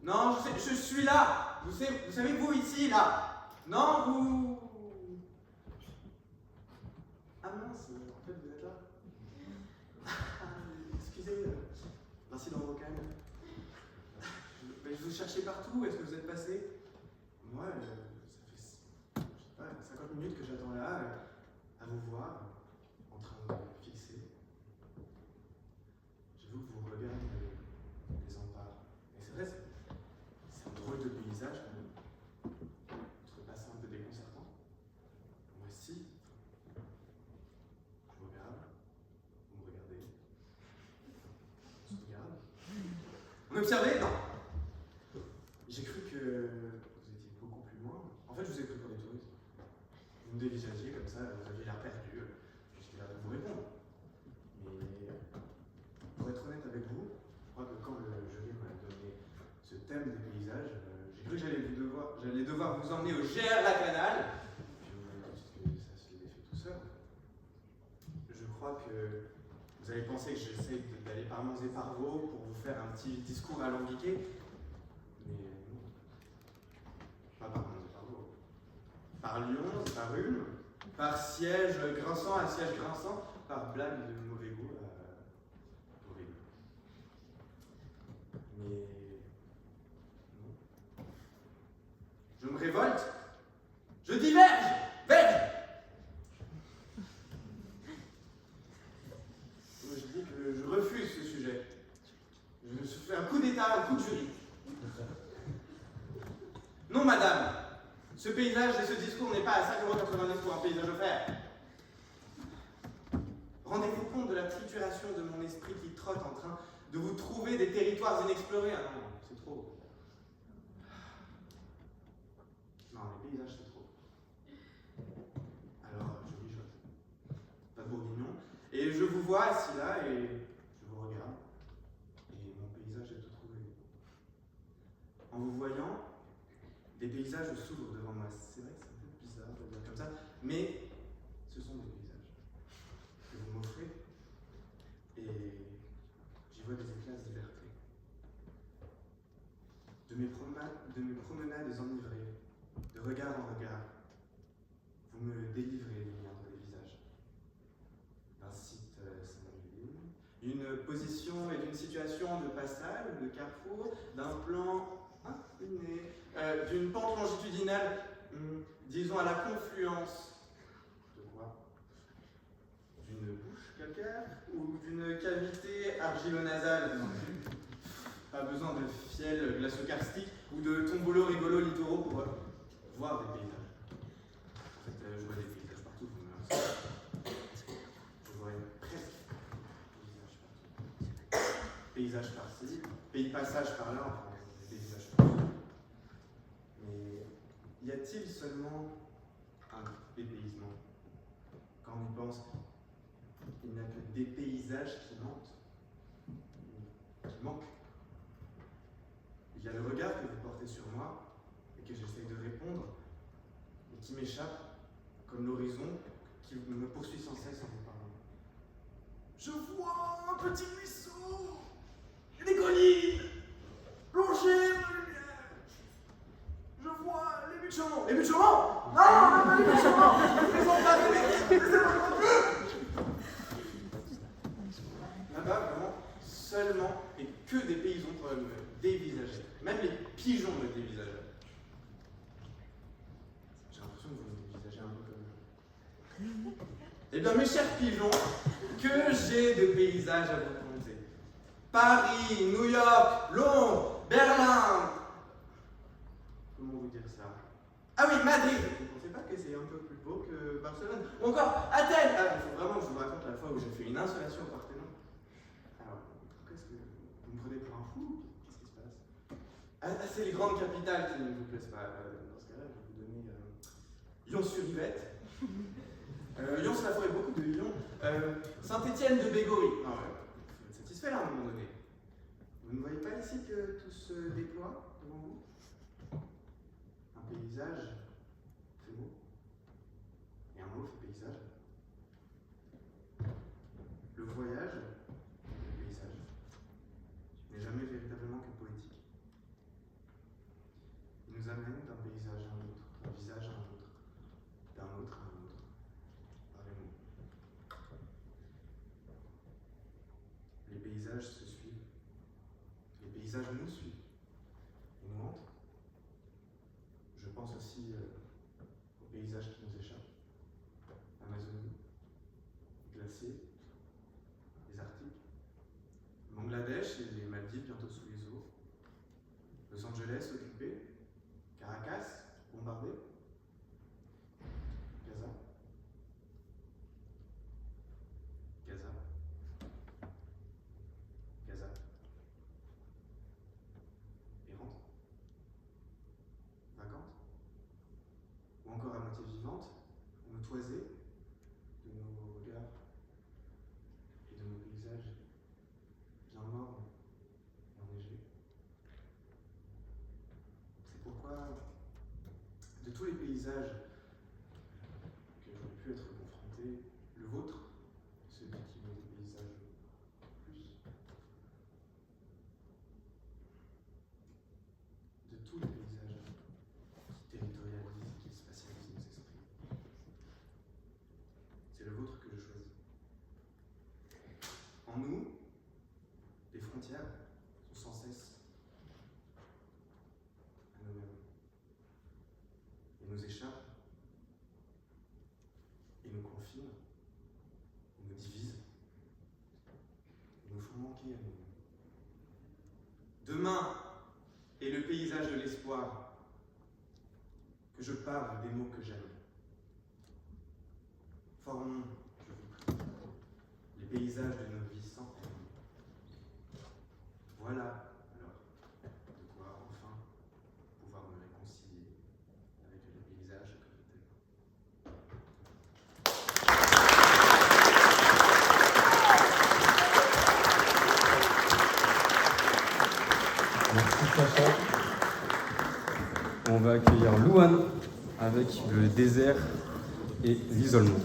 Non, je suis là. Vous savez, vous ici, là. Non, vous... Ah mince, en fait, vous êtes là. Excusez, l'incident vocal. Je vous cherchais partout, est-ce que vous êtes passé? Moi, ça fait, je sais pas, 50 minutes que j'attends là, à vous voir, en train de me fixer. J'avoue que vous regardez les emparts. Et c'est vrai, c'est un drôle de paysage quand même. Vous trouvez pas ça un peu déconcertant? Moi si. Je vous regarde, vous me regardez, on se regarde. On m'observait? Non. J'ai cru que vous étiez beaucoup plus loin. En fait, je vous ai pris pour des touristes. Vous me dévisagiez comme ça, vous aviez l'air perdu. J'étais là pour vous répondre. Mais pour être honnête avec vous, je crois que quand le jury m'a donné ce thème des paysages, j'ai cru que j'allais devoir vous emmener au GR-Lacanal. Puis vous m'avez dit que ça se faisait fait tout seul. Je crois que vous avez pensé que j'essaie d'aller par Mons et par Vaux pour vous faire un petit discours alambiqué. Mais non. Pas par Mons et par Vaux. Par Lyon et par Ulm. Par siège grinçant à siège grinçant. Par blague de mauvais goût à mauvais goût. Mais non. Je me révolte. Je diverge. Verge. Je dis que je refuse ce sujet. Je fais un coup d'état, un coup de jury. Non, madame. Ce paysage et ce discours n'est pas à 5,90 € pour un paysage offert. Rendez-vous compte de la trituration de mon esprit qui trotte en train de vous trouver des territoires inexplorés. Ah non, c'est trop. Non, les paysages, c'est trop. Alors, je mijote. Pas de bourguignon. Et je vous vois assis là et je vous regarde. Et mon paysage est tout trouvé. En vous voyant, des paysages s'ouvrent devant moi. C'est vrai que c'est un peu bizarre de dire comme ça, mais ce sont des paysages que vous m'offrez. Et j'y vois des éclats de liberté. De mes promenades enivrées, de regard en regard, vous me délivrez les méandres des visages. D'un site singulier, d'une position et d'une situation de passage, de carrefour, d'un plan incliné, d'une pente longitudinale, disons à la confluence de quoi? D'une bouche calcaire ou d'une cavité argilo-nasale? Pas besoin de fiel glacio-karstique ou de tombolo rigolo littoraux pour voir des paysages. En fait, je vois des paysages partout. Je vois presque paysages par-ci, pays passage par-là, enfin, des paysages partout. Mais y a-t-il seulement un dépaysement? Quand on y pense, il n'y a que des paysages qui manquent. Il y a le regard que vous portez sur moi et que j'essaye de répondre et qui m'échappe comme l'horizon qui me poursuit sans cesse en vous parlant. Je vois un petit ruisseau, des collines, plongées dans la lumière. Je vois les buts de Chaumont. Les buts de Chaumont? Non, pas les buts de Chaumont. Je ne présente pas là-bas, vraiment, seulement et que des paysans pour me dévisager. Même les pigeons me dévisagent. J'ai l'impression que vous me dévisagez un peu comme... Eh bien, mes chers pigeons, que j'ai de paysages à vous conter. Paris, New York, Londres, Berlin. Comment vous dire ça? Ah oui, Madrid. Vous ne pensez pas que c'est un peu plus beau que Barcelone? Ou encore Athènes. Ah, il faut vraiment que je vous raconte la fois où j'ai fait une installation au Parthénon. Alors, qu'est-ce que vous me prenez pour un fou? Qu'est-ce qui se passe? Ah, c'est les grandes capitales qui ne vous plaisent pas. Dans ce cas-là, je vais vous donner Lyon-sur-Yvette. Lyon, cela ferait beaucoup de Lyon. Saint-Étienne de Bégory. Non, vous êtes satisfait là à un moment donné. Vous ne voyez pas ici que tout se déploie devant vous? Un paysage fait mot. Et un mot fait paysage. Le voyage, le paysage, n'est jamais véritablement que poétique. nous amène d'un paysage à un autre, d'un visage à un autre, d'un autre à un autre, par les mots. Les paysages se suivent, les paysages nous suivent, et nous hantent. Je pense aussi aux paysages qui nous échappent, Amazonie, glaciers, les Arctiques, Bangladesh et les Maldives bientôt sous les eaux, Los Angeles occupé, Caracas bombardé, Gaza, Gaza, Gaza, errante, vacante, ou encore à moitié vivante, nous toisée de nos regards et de nos paysages bien morts et enneigés. C'est pourquoi, de tous les paysages que j'aurais pu être confronté, le vôtre, celui qui me dépaysage le plus, de tous les paysages qui territorialisent et qui spatialisent nos esprits, c'est le vôtre que je choisis. En nous, les frontières sont sans cesse à nous-mêmes. Et nous échappent, et nous confinent, et nous divisent, et nous font manquer à nous-mêmes. Demain est le paysage de l'espoir, que je parle des mots que j'aime. Formons, je vous prie, les paysages de nos vies sans haine. Voilà alors de quoi enfin pouvoir me réconcilier avec les paysages que je t'aime. Merci Sacha. On va accueillir Louane avec le désert et l'isolement.